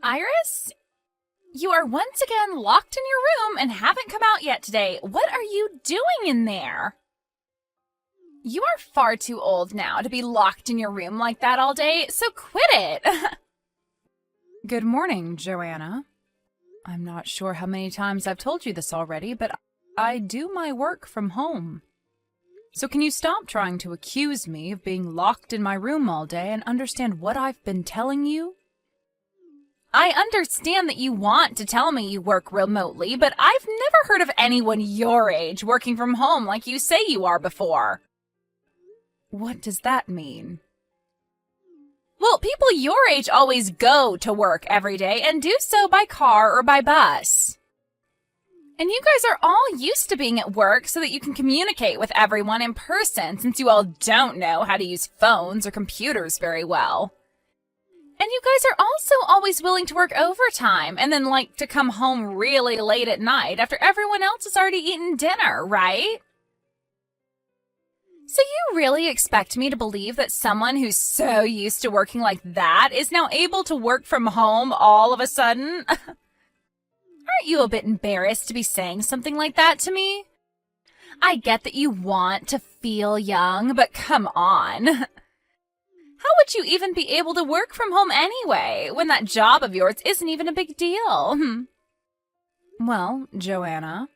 Iris, you are once again locked in your room and haven't come out yet today. What are you doing in there? You are far too old now to be locked in your room like that all day, so quit it. Good morning, Joanna. I'm not sure how many times I've told you this already, but I do my work from home. So can you stop trying to accuse me of being locked in my room all day and understand what I've been telling you? I understand that you want to tell me you work remotely, but I've never heard of anyone your age working from home like you say you are before. What does that mean? Well, people your age always go to work every day and do so by car or by bus. And you guys are all used to being at work so that you can communicate with everyone in person since you all don't know how to use phones or computers very well. And you guys are also always willing to work overtime and then like to come home really late at night after everyone else has already eaten dinner, right? So you really expect me to believe that someone who's so used to working like that is now able to work from home all of a sudden? Aren't you a bit embarrassed to be saying something like that to me? I get that you want to feel young, but come on. How would you even be able to work from home anyway, when that job of yours isn't even a big deal? Well, Joanna,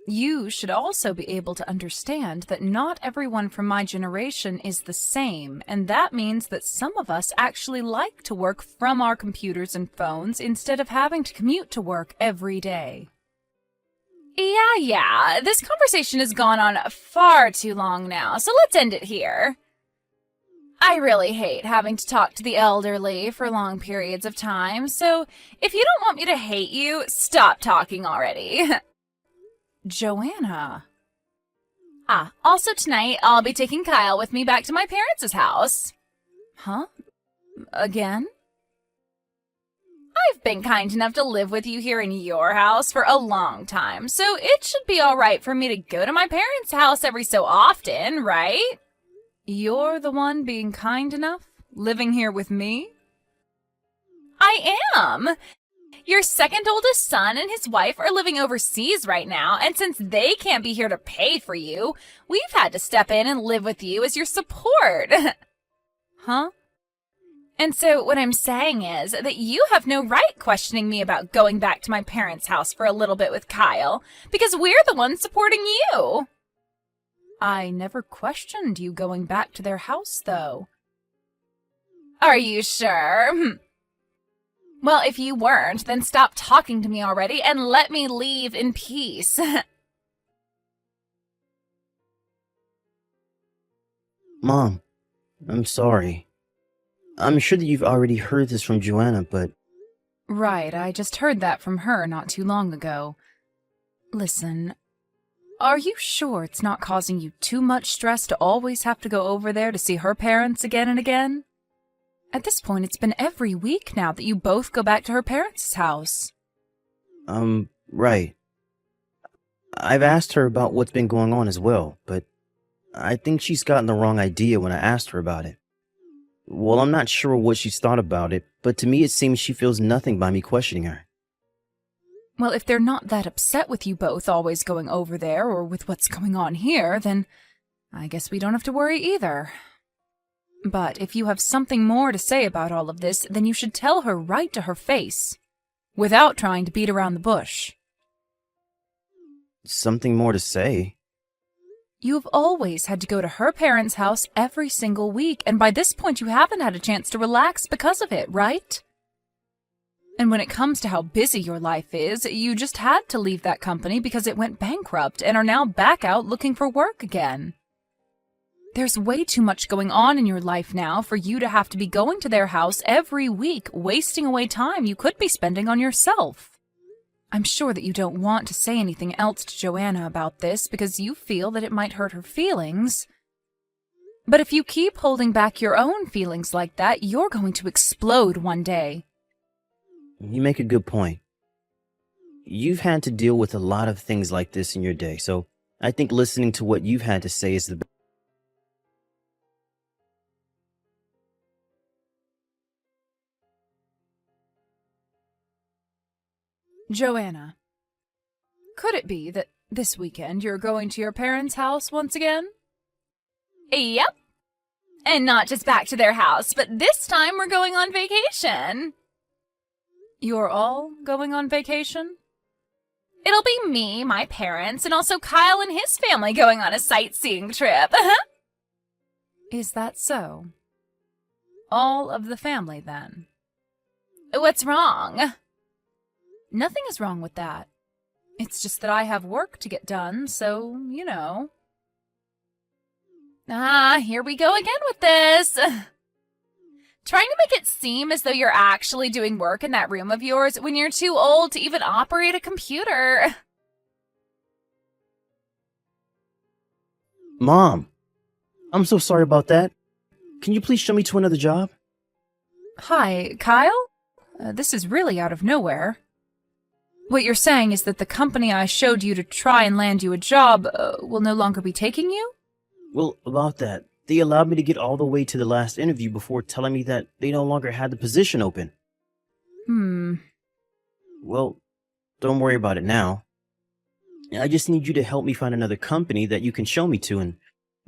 you should also be able to understand that not everyone from my generation is the same, and that means that some of us actually like to work from our computers and phones instead of having to commute to work every day. Yeah, this conversation has gone on far too long now, so let's end it here. I really hate having to talk to the elderly for long periods of time, so if you don't want me to hate you, stop talking already. Joanna. Also tonight, I'll be taking Kyle with me back to my parents' house. Huh? Again? I've been kind enough to live with you here in your house for a long time, so it should be all right for me to go to my parents' house every so often, right? You're the one being kind enough? Living here with me? I am! Your second oldest son and his wife are living overseas right now, and since they can't be here to pay for you, we've had to step in and live with you as your support. Huh? And so what I'm saying is that you have no right questioning me about going back to my parents' house for a little bit with Kyle, because we're the ones supporting you. I never questioned you going back to their house, though. Are you sure? Well, if you weren't, then stop talking to me already and let me leave in peace. Mom, I'm sorry. I'm sure that you've already heard this from Joanna, but... Right, I just heard that from her not too long ago. Listen, are you sure it's not causing you too much stress to always have to go over there to see her parents again and again? At this point, it's been every week now that you both go back to her parents' house. Right. I've asked her about what's been going on as well, but I think she's gotten the wrong idea when I asked her about it. Well, I'm not sure what she's thought about it, but to me it seems she feels nothing by me questioning her. Well, if they're not that upset with you both always going over there or with what's going on here, then I guess we don't have to worry either. But if you have something more to say about all of this, then you should tell her right to her face, without trying to beat around the bush. Something more to say? You've always had to go to her parents' house every single week, and by this point you haven't had a chance to relax because of it, right? And when it comes to how busy your life is, you just had to leave that company because it went bankrupt and are now back out looking for work again. There's way too much going on in your life now for you to have to be going to their house every week, wasting away time you could be spending on yourself. I'm sure that you don't want to say anything else to Joanna about this because you feel that it might hurt her feelings. But if you keep holding back your own feelings like that, you're going to explode one day. You make a good point. You've had to deal with a lot of things like this in your day, so I think listening to what you've had to say is the Joanna, could it be that this weekend you're going to your parents' house once again? Yep. And not just back to their house, but this time we're going on vacation. You're all going on vacation? It'll be me, my parents, and also Kyle and his family going on a sightseeing trip. Is that so? All of the family, then? What's wrong? Nothing is wrong with that. It's just that I have work to get done, so, you know. Here we go again with this. Trying to make it seem as though you're actually doing work in that room of yours when you're too old to even operate a computer. Mom, I'm so sorry about that. Can you please show me to another job? Hi, Kyle? This is really out of nowhere. What you're saying is that the company I showed you to try and land you a job will no longer be taking you? Well, about that, they allowed me to get all the way to the last interview before telling me that they no longer had the position open. Well, don't worry about it now. I just need you to help me find another company that you can show me to, and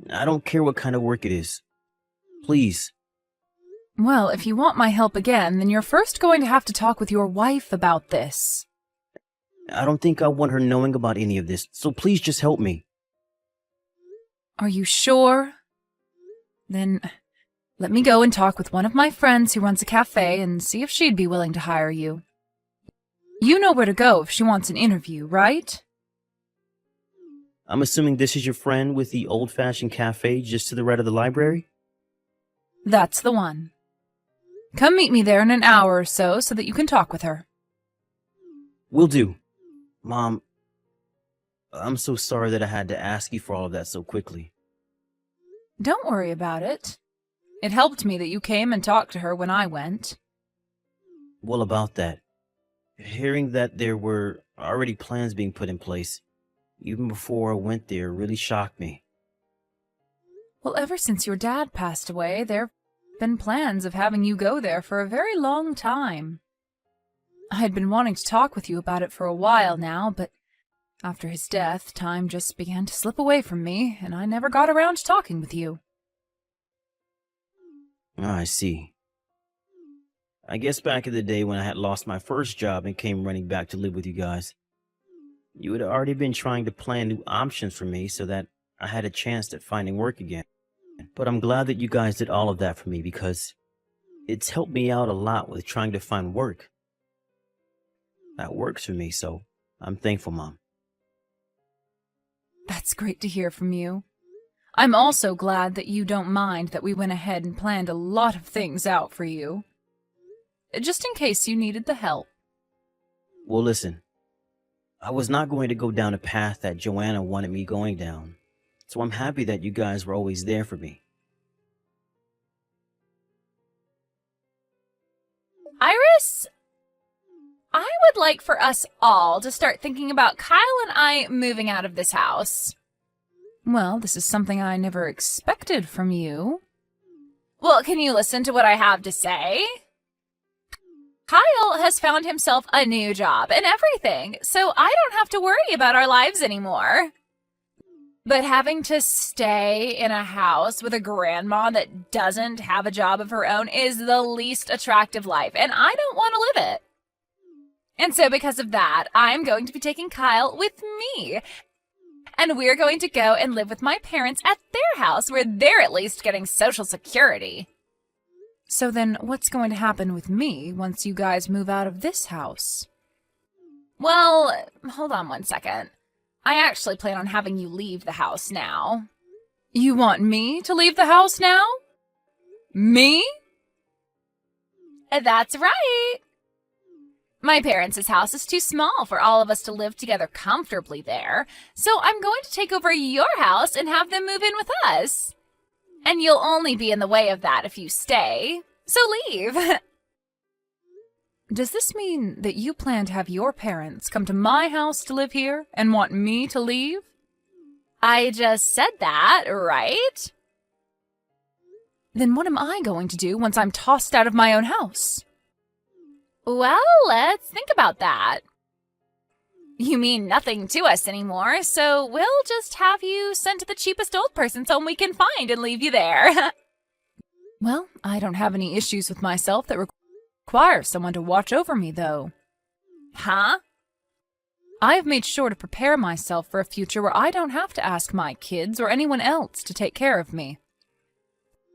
I don't care what kind of work it is. Please. Well, if you want my help again, then you're first going to have to talk with your wife about this. I don't think I want her knowing about any of this, so please just help me. Are you sure? Then let me go and talk with one of my friends who runs a cafe and see if she'd be willing to hire you. You know where to go if she wants an interview, right? I'm assuming this is your friend with the old-fashioned cafe just to the right of the library? That's the one. Come meet me there in an hour or so that you can talk with her. Will do. Mom, I'm so sorry that I had to ask you for all of that so quickly. Don't worry about it. It helped me that you came and talked to her when I went. Well, about that, hearing that there were already plans being put in place, even before I went there, really shocked me. Well, ever since your dad passed away, there have been plans of having you go there for a very long time. I had been wanting to talk with you about it for a while now, but after his death, time just began to slip away from me, and I never got around to talking with you. I see. I guess back in the day when I had lost my first job and came running back to live with you guys, you had already been trying to plan new options for me so that I had a chance at finding work again. But I'm glad that you guys did all of that for me because it's helped me out a lot with trying to find work. That works for me, so I'm thankful, Mom. That's great to hear from you. I'm also glad that you don't mind that we went ahead and planned a lot of things out for you. Just in case you needed the help. Well, listen. I was not going to go down a path that Joanna wanted me going down, so I'm happy that you guys were always there for me. Iris, I would like for us all to start thinking about Kyle and I moving out of this house. Well, this is something I never expected from you. Well, can you listen to what I have to say? Kyle has found himself a new job and everything, so I don't have to worry about our lives anymore. But having to stay in a house with a grandma that doesn't have a job of her own is the least attractive life, and I don't want to live it. And so because of that, I'm going to be taking Kyle with me. And we're going to go and live with my parents at their house where they're at least getting Social Security. So then what's going to happen with me once you guys move out of this house? Well, hold on one second. I actually plan on having you leave the house now. You want me to leave the house now? Me? That's right. My parents' house is too small for all of us to live together comfortably there, so I'm going to take over your house and have them move in with us. And you'll only be in the way of that if you stay, so leave. Does this mean that you plan to have your parents come to my house to live here and want me to leave? I just said that, right? Then what am I going to do once I'm tossed out of my own house? Well, let's think about that. You mean nothing to us anymore, so we'll just have you sent to the cheapest old person's home we can find and leave you there. Well, I don't have any issues with myself that require someone to watch over me, though. Huh? I have made sure to prepare myself for a future where I don't have to ask my kids or anyone else to take care of me.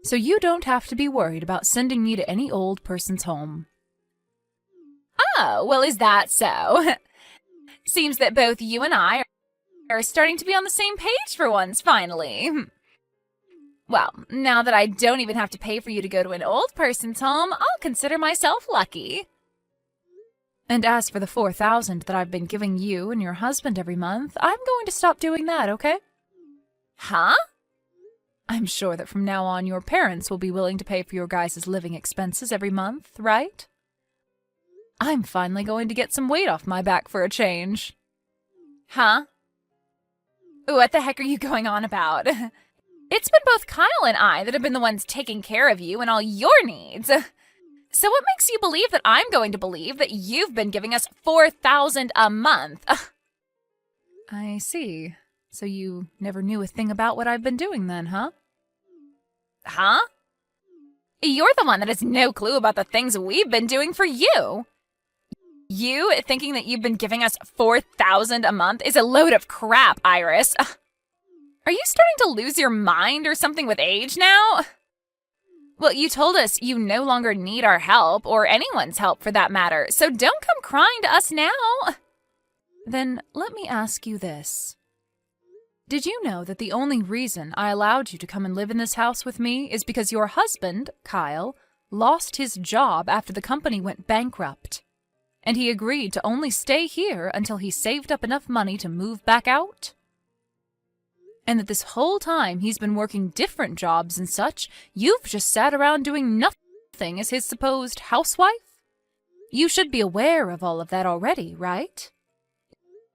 So you don't have to be worried about sending me to any old person's home. Oh, well, is that so? Seems that both you and I are starting to be on the same page for once, finally. Well, now that I don't even have to pay for you to go to an old person's home, I'll consider myself lucky. And as for the $4,000 that I've been giving you and your husband every month, I'm going to stop doing that, okay? Huh? I'm sure that from now on your parents will be willing to pay for your guys' living expenses every month, right? I'm finally going to get some weight off my back for a change. Huh? What the heck are you going on about? It's been both Kyle and I that have been the ones taking care of you and all your needs. So what makes you believe that I'm going to believe that you've been giving us $4,000 a month? I see. So you never knew a thing about what I've been doing then, huh? Huh? You're the one that has no clue about the things we've been doing for you. You thinking that you've been giving us $4,000 a month is a load of crap, Iris. Are you starting to lose your mind or something with age now? Well, you told us you no longer need our help, or anyone's help for that matter, so don't come crying to us now. Then let me ask you this. Did you know that the only reason I allowed you to come and live in this house with me is because your husband, Kyle, lost his job after the company went bankrupt? And he agreed to only stay here until he saved up enough money to move back out? And that this whole time he's been working different jobs and such, you've just sat around doing nothing as his supposed housewife? You should be aware of all of that already, right?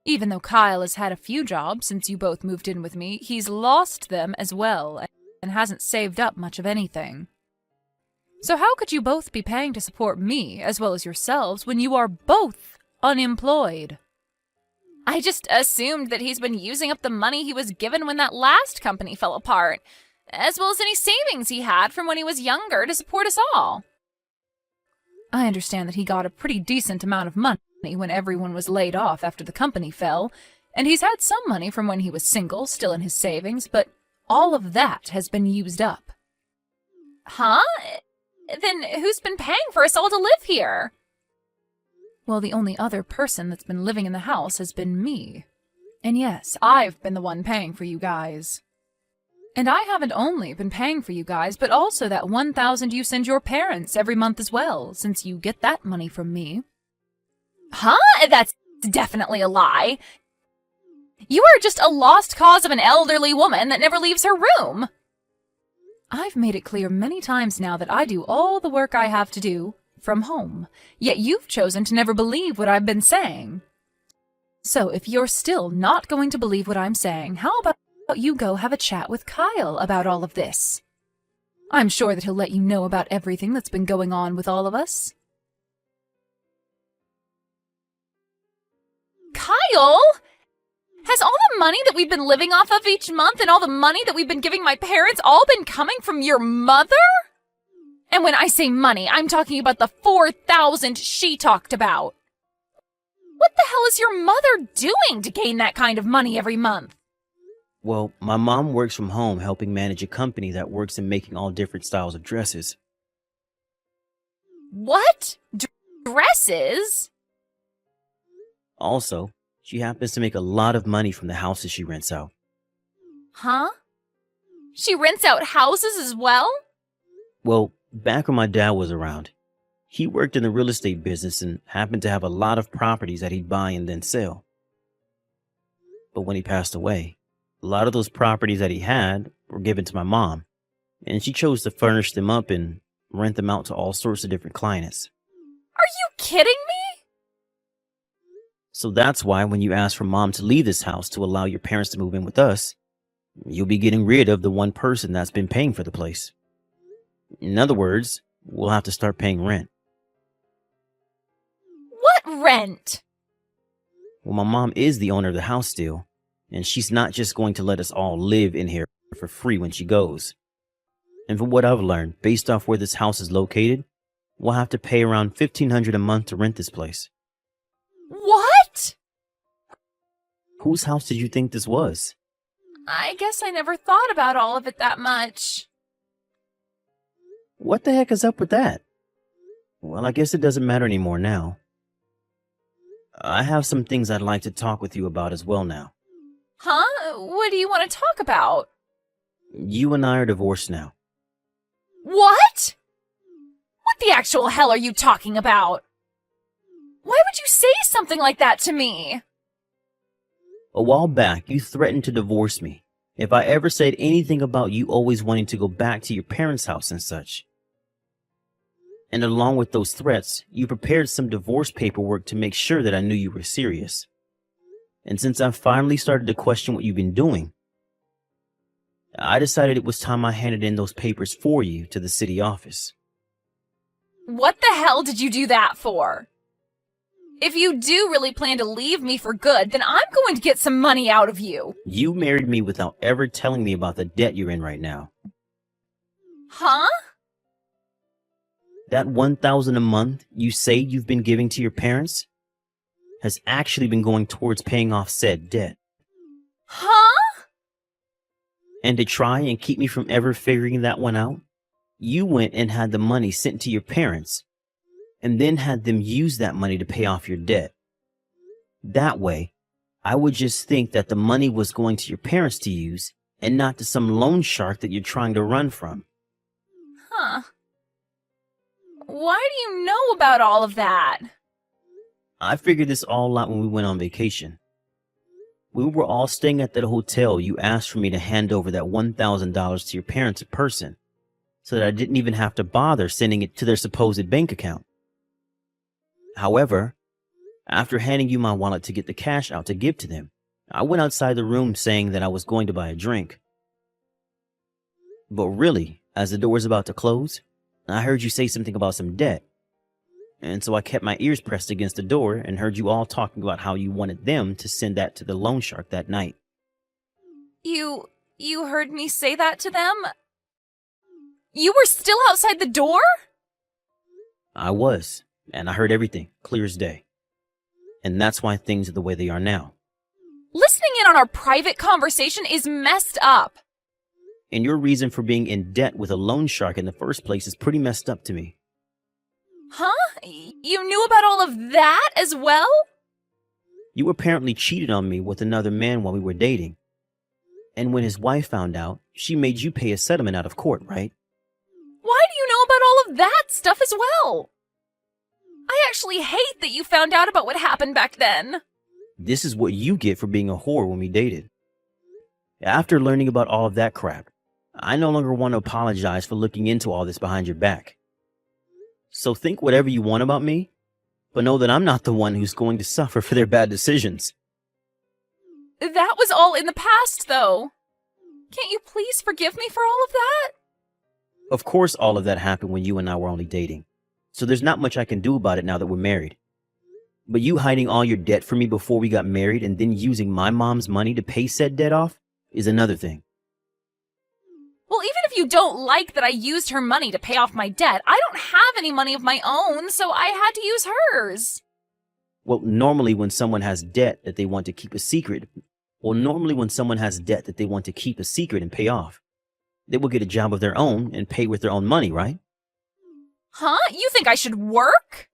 Even though Kyle has had a few jobs since you both moved in with me, he's lost them as well and hasn't saved up much of anything. So how could you both be paying to support me as well as yourselves when you are both unemployed? I just assumed that he's been using up the money he was given when that last company fell apart, as well as any savings he had from when he was younger to support us all. I understand that he got a pretty decent amount of money when everyone was laid off after the company fell, and he's had some money from when he was single still in his savings, but all of that has been used up. Huh? Then who's been paying for us all to live here? Well, the only other person that's been living in the house has been me. And yes, I've been the one paying for you guys. And I haven't only been paying for you guys, but also that $1,000 you send your parents every month as well, since you get that money from me. Huh? That's definitely a lie. You are just a lost cause of an elderly woman that never leaves her room. I've made it clear many times now that I do all the work I have to do from home, yet you've chosen to never believe what I've been saying. So if you're still not going to believe what I'm saying, how about you go have a chat with Kyle about all of this? I'm sure that he'll let you know about everything that's been going on with all of us. Kyle? Has all the money that we've been living off of each month and all the money that we've been giving my parents all been coming from your mother? And when I say money, I'm talking about the $4,000 she talked about. What the hell is your mother doing to gain that kind of money every month? Well, my mom works from home helping manage a company that works in making all different styles of dresses. What? Dresses? Also, she happens to make a lot of money from the houses she rents out. Huh? She rents out houses as well? Well, back when my dad was around, he worked in the real estate business and happened to have a lot of properties that he'd buy and then sell. But when he passed away, a lot of those properties that he had were given to my mom, and she chose to furnish them up and rent them out to all sorts of different clients. Are you kidding me? So that's why when you ask for mom to leave this house to allow your parents to move in with us, you'll be getting rid of the one person that's been paying for the place. In other words, we'll have to start paying rent. What rent? Well, my mom is the owner of the house still, and she's not just going to let us all live in here for free when she goes. And from what I've learned, based off where this house is located, we'll have to pay around $1,500 a month to rent this place. What? Whose house did you think this was? I guess I never thought about all of it that much. What the heck is up with that? Well, I guess it doesn't matter anymore now. I have some things I'd like to talk with you about as well now. Huh? What do you want to talk about? You and I are divorced now. What? What the actual hell are you talking about? Why would you say something like that to me? A while back, you threatened to divorce me if I ever said anything about you always wanting to go back to your parents' house and such. And along with those threats, you prepared some divorce paperwork to make sure that I knew you were serious. And since I finally started to question what you've been doing, I decided it was time I handed in those papers for you to the city office. What the hell did you do that for? If you do really plan to leave me for good, then I'm going to get some money out of you. You married me without ever telling me about the debt you're in right now. Huh? That $1,000 a month you say you've been giving to your parents has actually been going towards paying off said debt. Huh? And to try and keep me from ever figuring that one out, you went and had the money sent to your parents and then had them use that money to pay off your debt. That way, I would just think that the money was going to your parents to use and not to some loan shark that you're trying to run from. Huh. Why do you know about all of that? I figured this all out when we went on vacation. We were all staying at that hotel you asked for me to hand over that $1,000 to your parents in person, so that I didn't even have to bother sending it to their supposed bank account. However, after handing you my wallet to get the cash out to give to them, I went outside the room saying that I was going to buy a drink. But really, as the door was about to close, I heard you say something about some debt. And so I kept my ears pressed against the door and heard you all talking about how you wanted them to send that to the loan shark that night. You heard me say that to them? You were still outside the door? I was, and I heard everything, clear as day. And that's why things are the way they are now. Listening in on our private conversation is messed up. And your reason for being in debt with a loan shark in the first place is pretty messed up to me. Huh? You knew about all of that as well? You apparently cheated on me with another man while we were dating. And when his wife found out, she made you pay a settlement out of court, right? Why do you know about all of that stuff as well? I actually hate that you found out about what happened back then. This is what you get for being a whore when we dated. After learning about all of that crap, I no longer want to apologize for looking into all this behind your back. So think whatever you want about me, but know that I'm not the one who's going to suffer for their bad decisions. That was all in the past, though. Can't you please forgive me for all of that? Of course all of that happened when you and I were only dating, so there's not much I can do about it now that we're married. But you hiding all your debt from me before we got married and then using my mom's money to pay said debt off is another thing. Well, even if you don't like that I used her money to pay off my debt, I don't have any money of my own, so I had to use hers. Well, normally when someone has debt that they want to keep a secret, and pay off, they will get a job of their own and pay with their own money, right? Huh? You think I should work?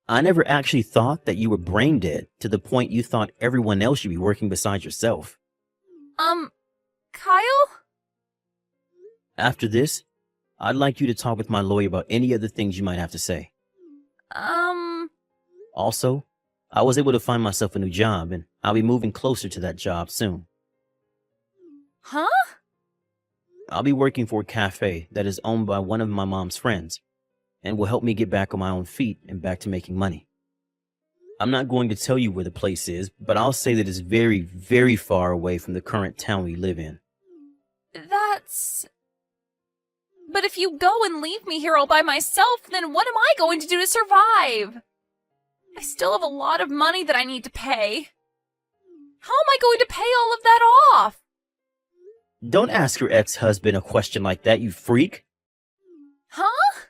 I never actually thought that you were brain dead to the point you thought everyone else should be working besides yourself. Kyle? After this, I'd like you to talk with my lawyer about any other things you might have to say. Also, I was able to find myself a new job, and I'll be moving closer to that job soon. Huh? I'll be working for a cafe that is owned by one of my mom's friends, and will help me get back on my own feet and back to making money. I'm not going to tell you where the place is, but I'll say that it's very, very far away from the current town we live in. But if you go and leave me here all by myself, then what am I going to do to survive? I still have a lot of money that I need to pay. How am I going to pay all of that off? Don't ask your ex-husband a question like that, you freak. Huh?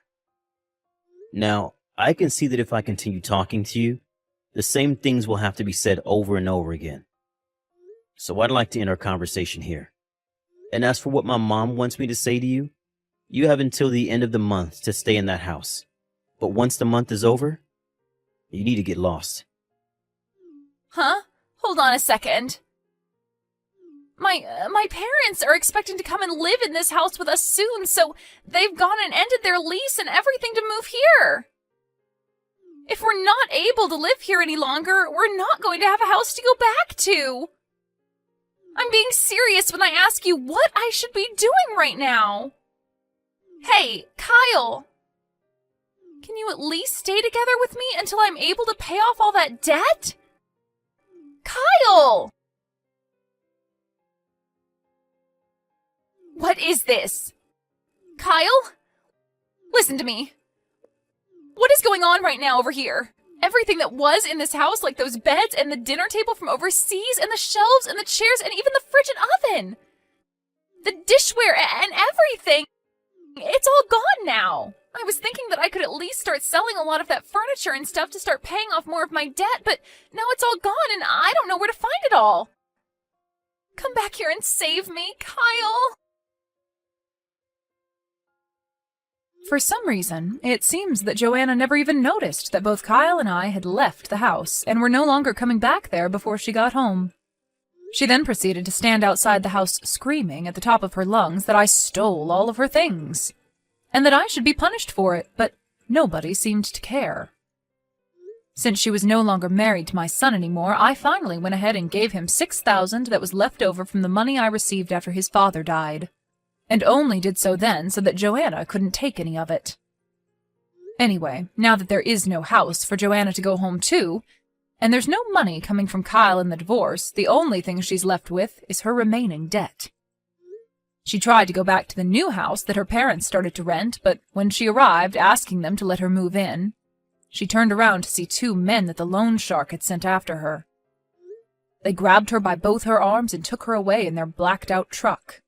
Now, I can see that if I continue talking to you, the same things will have to be said over and over again. So I'd like to end our conversation here. And as for what my mom wants me to say to you, you have until the end of the month to stay in that house. But once the month is over, you need to get lost. Huh? Hold on a second. My parents are expecting to come and live in this house with us soon, so they've gone and ended their lease and everything to move here. If we're not able to live here any longer, we're not going to have a house to go back to. I'm being serious when I ask you what I should be doing right now. Hey, Kyle. Can you at least stay together with me until I'm able to pay off all that debt? Kyle! What is this? Kyle? Listen to me. What is going on right now over here? Everything that was in this house, like those beds and the dinner table from overseas and the shelves and the chairs and even the fridge and oven. The dishware and everything. It's all gone now. I was thinking that I could at least start selling a lot of that furniture and stuff to start paying off more of my debt, but now it's all gone and I don't know where to find it all. Come back here and save me, Kyle. For some reason, it seems that Joanna never even noticed that both Kyle and I had left the house and were no longer coming back there before she got home. She then proceeded to stand outside the house screaming at the top of her lungs that I stole all of her things, and that I should be punished for it, but nobody seemed to care. Since she was no longer married to my son anymore, I finally went ahead and gave him $6,000 that was left over from the money I received after his father died, and only did so then so that Joanna couldn't take any of it. Anyway, now that there is no house for Joanna to go home to, and there's no money coming from Kyle in the divorce, the only thing she's left with is her remaining debt. She tried to go back to the new house that her parents started to rent, but when she arrived asking them to let her move in, she turned around to see two men that the loan shark had sent after her. They grabbed her by both her arms and took her away in their blacked-out truck.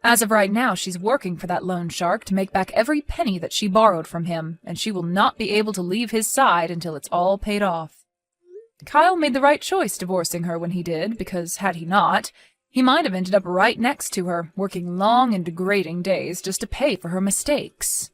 As of right now, she's working for that loan shark to make back every penny that she borrowed from him, and she will not be able to leave his side until it's all paid off. Kyle made the right choice divorcing her when he did, because had he not, he might have ended up right next to her, working long and degrading days just to pay for her mistakes.